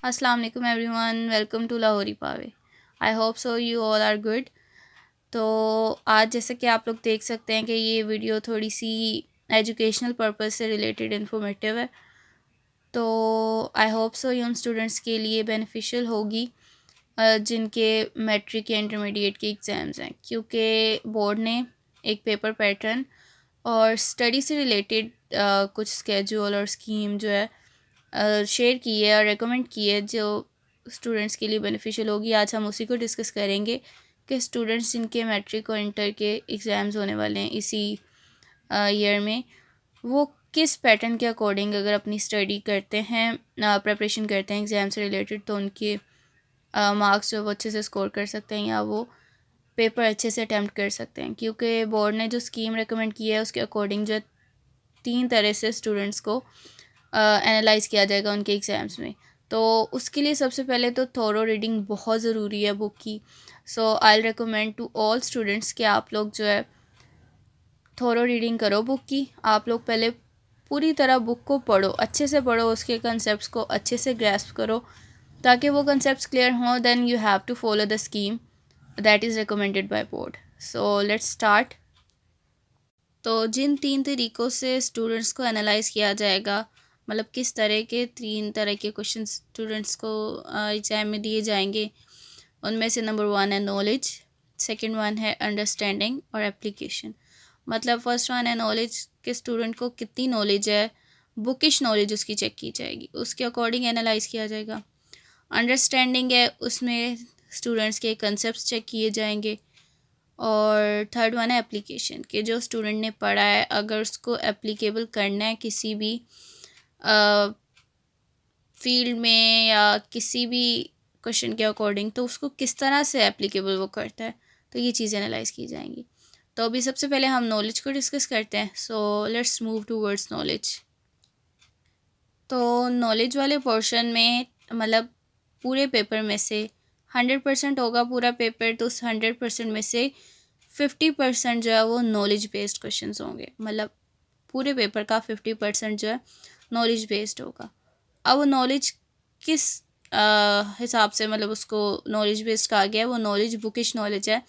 अस्सलाम वालेकुम everyone, welcome to Lahori Pave. I hope so you all are good. तो आज जैसे कि आप लोग देख सकते हैं कि ये वीडियो थोड़ी सी एजुकेशनल पर्पस से रिलेटेड इन्फॉर्मेटिव है। तो आई होप सो ये उन स्टूडेंट्स के लिए बेनिफिशियल होगी जिनके मैट्रिक या इंटरमीडिएट के एग्ज़ाम्स हैं, क्योंकि बोर्ड ने एक पेपर पैटर्न और स्टडी से रिलेटेड कुछ स्केड्यूल और स्कीम जो है शेयर की है और रेकमेंड की है जो स्टूडेंट्स के लिए बेनिफिशियल होगी। आज हम उसी को डिस्कस करेंगे कि स्टूडेंट्स जिनके मैट्रिक और इंटर के एग्ज़ाम्स होने वाले हैं इसी ईयर में, वो किस पैटर्न के अकॉर्डिंग अगर अपनी स्टडी करते हैं, प्रिपरेशन करते हैं एग्ज़ाम से रिलेटेड, तो उनके मार्क्स जो वो अच्छे से स्कोर कर सकते हैं या वो पेपर अच्छे से अटैम्प्ट कर सकते हैं। क्योंकि बोर्ड ने जो स्कीम रेकमेंड की है उसके अकॉर्डिंग जो 3 तरह से स्टूडेंट्स को एनालाइज़ किया जाएगा उनके एग्ज़ाम्स में। तो उसके लिए सबसे पहले तो थोरो रीडिंग बहुत ज़रूरी है बुक की। So I recommend to all students कि आप लोग जो है थोरो रीडिंग करो बुक की। आप लोग पहले पूरी तरह बुक को पढ़ो, अच्छे से पढ़ो, उसके कंसेप्ट्स को अच्छे से ग्रैस्प करो ताकि वो कंसेप्ट्स क्लियर हों। Then you have to follow the scheme that is recommended by board. So let's start. तो जिन 3 तरीक़ों से स्टूडेंट्स को एनालाइज़ किया जाएगा, मतलब किस तरह के 3 तरह के क्वेश्चन स्टूडेंट्स को एग्ज़ाम में दिए जाएंगे, उनमें से नंबर 1 है नॉलेज, सेकंड वन है अंडरस्टैंडिंग और एप्लीकेशन। मतलब फर्स्ट वन है नॉलेज के स्टूडेंट को कितनी नॉलेज है, बुकिश नॉलेज उसकी चेक की जाएगी, उसके अकॉर्डिंग एनालाइज़ किया जाएगा। अंडरस्टैंडिंग है, उसमें स्टूडेंट्स के कंसेप्ट चेक किए जाएंगे। और थर्ड वन है एप्लीकेशन, कि जो स्टूडेंट ने पढ़ा है अगर उसको एप्लीकेबल करना है किसी भी फील्ड में या किसी भी क्वेश्चन के अकॉर्डिंग, तो उसको किस तरह से एप्लीकेबल वो करता है, तो ये चीज़ें एनालाइज़ की जाएंगी। तो अभी सबसे पहले हम नॉलेज को डिस्कस करते हैं। So let's move towards knowledge. तो नॉलेज वाले पोर्शन में मतलब पूरे पेपर में से 100% होगा पूरा पेपर, तो उस 100% में से 50% जो है वो नॉलेज बेस्ड क्वेश्चंस होंगे। मतलब पूरे पेपर का 50% जो है नॉलेज बेस्ड होगा। अब वो नॉलेज किस हिसाब से मतलब उसको नॉलेज बेस्ड कहा गया है, वो नॉलेज बुकिश नॉलेज है।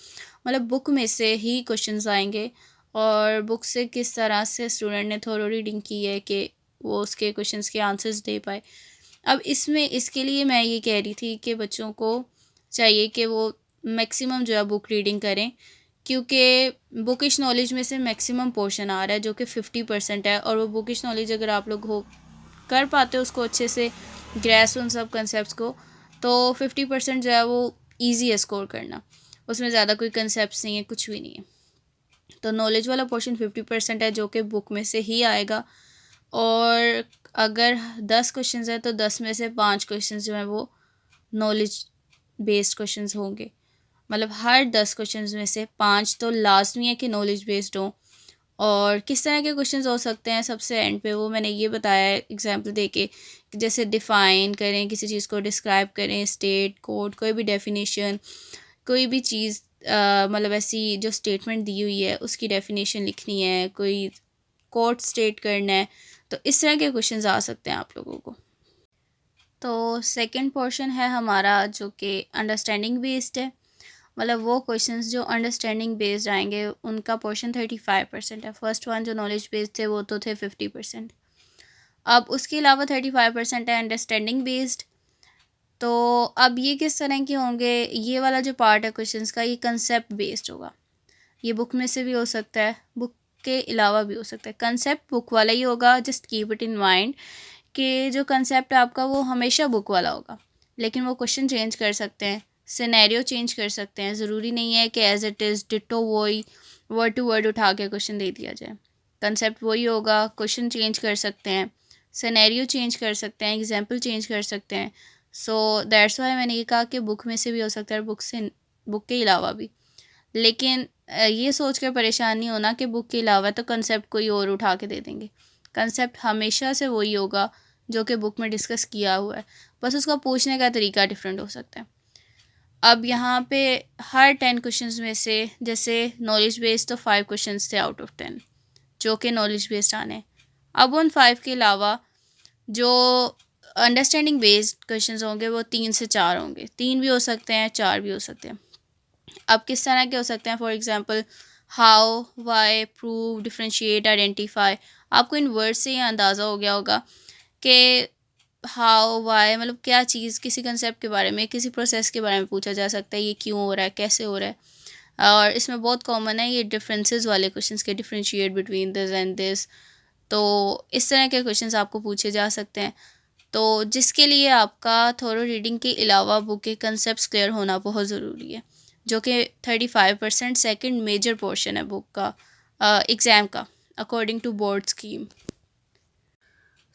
मतलब बुक में से ही क्वेश्चंस आएंगे और बुक से किस तरह से स्टूडेंट ने थोरो रीडिंग की है कि वो उसके क्वेश्चंस के आंसर्स दे पाए। अब इसमें इसके लिए मैं ये कह रही थी कि बच्चों को चाहिए कि वो मैक्सिमम जो है बुक रीडिंग करें, क्योंकि बुकिश नॉलेज में से मैक्सिमम पोर्शन आ रहा है जो कि 50% है। और वो बुकिश नॉलेज अगर आप लोग हो कर पाते हो उसको अच्छे से ग्रैस्प उन सब कंसेप्ट को, तो 50% जो है वो ईजी है स्कोर करना। उसमें ज़्यादा कोई कंसेप्ट नहीं है, कुछ भी नहीं है। तो नॉलेज वाला पोर्शन 50% है जो कि बुक में से ही आएगा। और अगर 10 क्वेश्चन है तो 10 में से 5 क्वेश्चन जो हैं वो नॉलेज बेस्ड क्वेश्चंस होंगे। मतलब हर 10 क्वेश्चंस में से 5 तो लाजमी है कि नॉलेज बेस्ड हो। और किस तरह के क्वेश्चंस हो सकते हैं सबसे एंड पे वो मैंने ये बताया है एग्जांपल देके, कि जैसे डिफ़ाइन करें किसी चीज़ को, डिस्क्राइब करें, स्टेट कोड, कोई भी डेफिनेशन, कोई भी चीज़ मतलब ऐसी जो स्टेटमेंट दी हुई है उसकी डेफिनेशन लिखनी है, कोई कोड स्टेट करना है, तो इस तरह के क्वेश्चंस आ सकते हैं आप लोगों को। तो सेकंड पोर्शन है हमारा जो कि अंडरस्टैंडिंग बेस्ड है। मतलब वो क्वेश्चंस जो अंडरस्टैंडिंग बेस्ड आएंगे उनका पोर्शन 35% है। फर्स्ट वन जो नॉलेज बेस्ड थे वो तो थे 50%। अब उसके अलावा 35% है अंडरस्टैंडिंग बेस्ड। तो अब ये किस तरह के होंगे, ये वाला जो पार्ट है क्वेश्चंस का, ये कंसेप्ट बेस्ड होगा। ये बुक में से भी हो सकता है, बुक के अलावा भी हो सकता है। कंसेप्ट बुक वाला ही होगा, just keep it in mind कि जो कंसेप्ट है आपका वो हमेशा बुक वाला होगा, लेकिन वो क्वेश्चन चेंज कर सकते हैं, सिनेरियो चेंज कर सकते हैं। ज़रूरी नहीं है कि एज इट इज़ डिटो वही वर्ड टू वर्ड उठा के क्वेश्चन दे दिया जाए। कंसेप्ट वही होगा, क्वेश्चन चेंज कर सकते हैं, सिनेरियो चेंज कर सकते हैं, एग्जाम्पल चेंज कर सकते हैं। सो दैट्स वाई मैंने ये कहा कि बुक में से भी हो सकता है, बुक के अलावा भी। लेकिन ये सोच कर परेशान नहीं होना कि बुक के अलावा तो कंसेप्ट कोई और उठा के दे देंगे। कंसेप्ट हमेशा से वही होगा जो कि बुक में डिस्कस किया हुआ है, बस उसका पूछने का तरीका डिफरेंट हो सकता है। अब यहाँ पे हर 10 क्वेश्चंस में से, जैसे नॉलेज बेस्ड तो 5 क्वेश्चंस थे आउट ऑफ 10 जो कि नॉलेज बेस्ड आने। अब उन 5 के अलावा जो अंडरस्टैंडिंग बेस्ड क्वेश्चंस होंगे वो 3 से 4 होंगे, 3 भी हो सकते हैं, 4 भी हो सकते हैं। अब किस तरह के हो सकते हैं? For example how, why, prove, differentiate, identify. आपको इन वर्ड्स से ये अंदाज़ा हो गया होगा कि हाउ, वाई मतलब क्या चीज़, किसी कंसेप्ट के बारे में, किसी प्रोसेस के बारे में पूछा जा सकता है, ये क्यों हो रहा है, कैसे हो रहा है। और इसमें बहुत कॉमन है ये डिफरेंसेस वाले क्वेश्चंस के, differentiate between this and this. तो इस तरह के क्वेश्चंस आपको पूछे जा सकते हैं। तो जिसके लिए आपका थोरो रीडिंग के अलावा बुक के कंसेप्ट क्लियर होना बहुत ज़रूरी है, जो कि 35% सेकंड मेजर पोर्शन है बुक का, एग्ज़ाम का, अकॉर्डिंग टू बोर्ड स्कीम।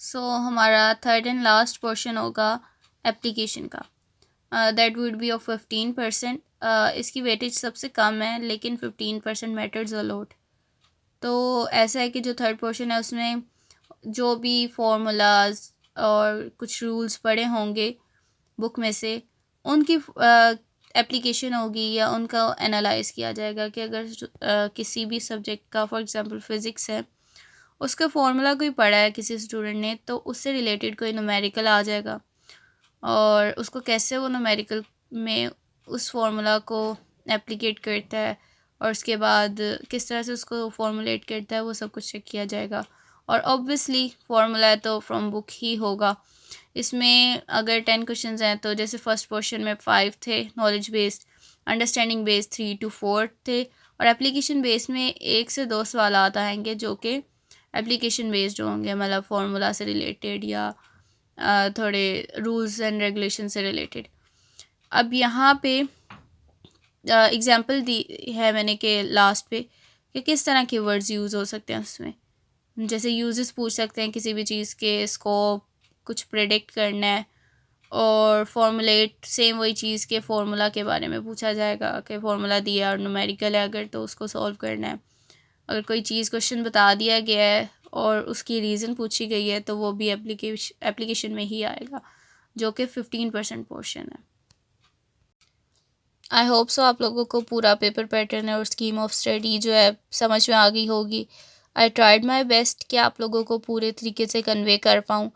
सो हमारा थर्ड एंड लास्ट पोर्शन होगा एप्लीकेशन का, दैट वुड बी ऑफ 15%। इसकी वेटेज सबसे कम है लेकिन 15% मैटर्स अ लॉट। तो ऐसा है कि जो थर्ड पोर्शन है उसमें जो भी फार्मूलाज और कुछ रूल्स पढ़े होंगे बुक में से, उनकी एप्लीकेशन होगी या उनका एनालाइज किया जाएगा कि अगर किसी भी सब्जेक्ट का, फॉर एग्जांपल फ़िज़िक्स है, उसका फार्मूला कोई पढ़ा है किसी स्टूडेंट ने, तो उससे रिलेटेड कोई न्यूमेरिकल आ जाएगा और उसको कैसे वो न्यूमेरिकल में उस फार्मूला को एप्लीकेट करता है और उसके बाद किस तरह से उसको फॉर्मुलेट करता है, वो सब कुछ चेक किया जाएगा। और ऑब्वियसली फार्मूला तो फ्रॉम बुक ही होगा। इसमें अगर 10 क्वेश्चंस हैं तो जैसे फर्स्ट पोर्शन में 5 थे knowledge based, understanding based 3 to 4 थे, और एप्लीकेशन बेस्ड में 1 से 2 सवाल आता आएंगे जो कि एप्लीकेशन बेस्ड होंगे, मतलब फार्मूला से रिलेटेड या थोड़े रूल्स एंड रेगुलेशन से रिलेटेड। अब यहाँ पे एग्जांपल दी है मैंने कि लास्ट पे कि किस तरह के वर्ड्स यूज़ हो सकते हैं उसमें। जैसे यूजेस पूछ सकते हैं किसी भी चीज़ के, स्कोप, कुछ प्रेडिक्ट करना है, और फॉर्मुलेट सेम वही चीज़ के फार्मूला के बारे में पूछा जाएगा कि फार्मूला दिया और न्यूमेरिकल है अगर तो उसको सॉल्व करना है। अगर कोई चीज़ क्वेश्चन बता दिया गया है और उसकी रीज़न पूछी गई है तो वो भी एप्लीकेशन में ही आएगा, जो कि 15% पोर्शन है। आई होप सो आप लोगों को पूरा पेपर पैटर्न और स्कीम ऑफ स्टडी जो है समझ में आ गई होगी। आई ट्राइड माई बेस्ट कि आप लोगों को पूरे तरीके से कन्वे कर पाऊँ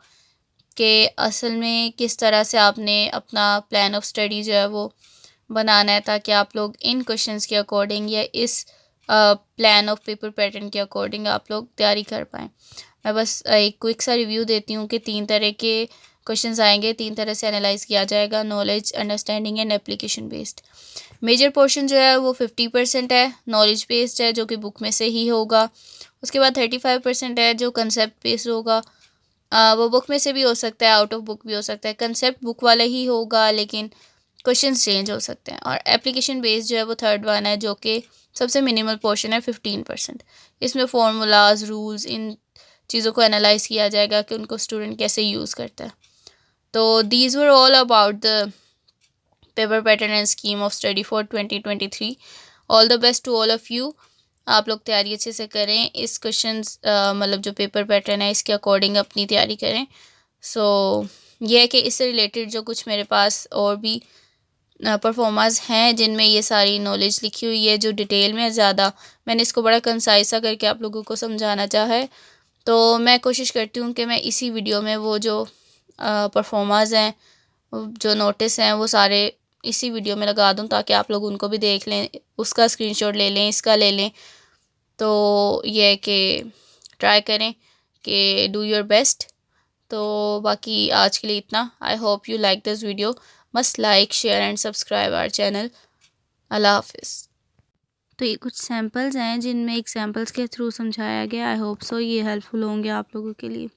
कि असल में किस तरह से आपने अपना प्लान ऑफ स्टडी जो है वो बनाना है, ताकि आप लोग इन क्वेश्चंस के अकॉर्डिंग या इस प्लान ऑफ पेपर पैटर्न के अकॉर्डिंग आप लोग तैयारी कर पाएँ। मैं बस एक क्विक सा रिव्यू देती हूँ कि 3 तरह के क्वेश्चंस आएंगे, 3 तरह से एनालाइज किया जाएगा, knowledge, understanding and application based. Major portion जो है वो 50% है, नॉलेज बेस्ड है जो कि बुक में से ही होगा। उसके बाद 35% है जो कंसेप्ट बेस्ड होगा, वो बुक में से भी हो सकता है, आउट ऑफ बुक भी हो सकता है। कंसेप्ट बुक वाला ही होगा लेकिन क्वेश्चंस चेंज हो सकते हैं। और एप्लीकेशन बेस्ड जो है वो थर्ड वन है जो कि सबसे मिनिमल पोर्शन है, 15%। इसमें फार्मूलाज, रूल्स, इन चीज़ों को एनालाइज किया जाएगा कि उनको स्टूडेंट कैसे यूज़ करता है। तो these were all about the paper pattern and scheme of study for 2023। All the best to all of you. आप लोग तैयारी अच्छे से करें, इस क्वेश्चंस मतलब जो पेपर पैटर्न है इसके अकॉर्डिंग अपनी तैयारी करें। सो ये है कि इससे रिलेटेड जो कुछ मेरे पास और भी परफॉर्मर्स हैं जिनमें ये सारी नॉलेज लिखी हुई है, जो डिटेल में ज़्यादा मैंने इसको बड़ा कंसाइज सा करके आप लोगों को समझाना चाहा है। तो मैं कोशिश करती हूँ कि मैं इसी वीडियो में वो जो परफॉर्मर्स हैं, जो नोटिस हैं, वो सारे इसी वीडियो में लगा दूँ ताकि आप लोग उनको भी देख लें, उसका स्क्रीनशॉट ले लें, इसका ले लें। तो ये है कि ट्राई करें कि डू योर बेस्ट। तो बाकी आज के लिए इतना। I hope you like this video. Must like, share and subscribe our channel. अल्लाह हाफिज़। तो ये कुछ सैम्पल्स हैं जिनमें एग्जाम्पल्स के थ्रू समझाया गया। आई होप सो ये हेल्पफुल होंगे आप लोगों के लिए।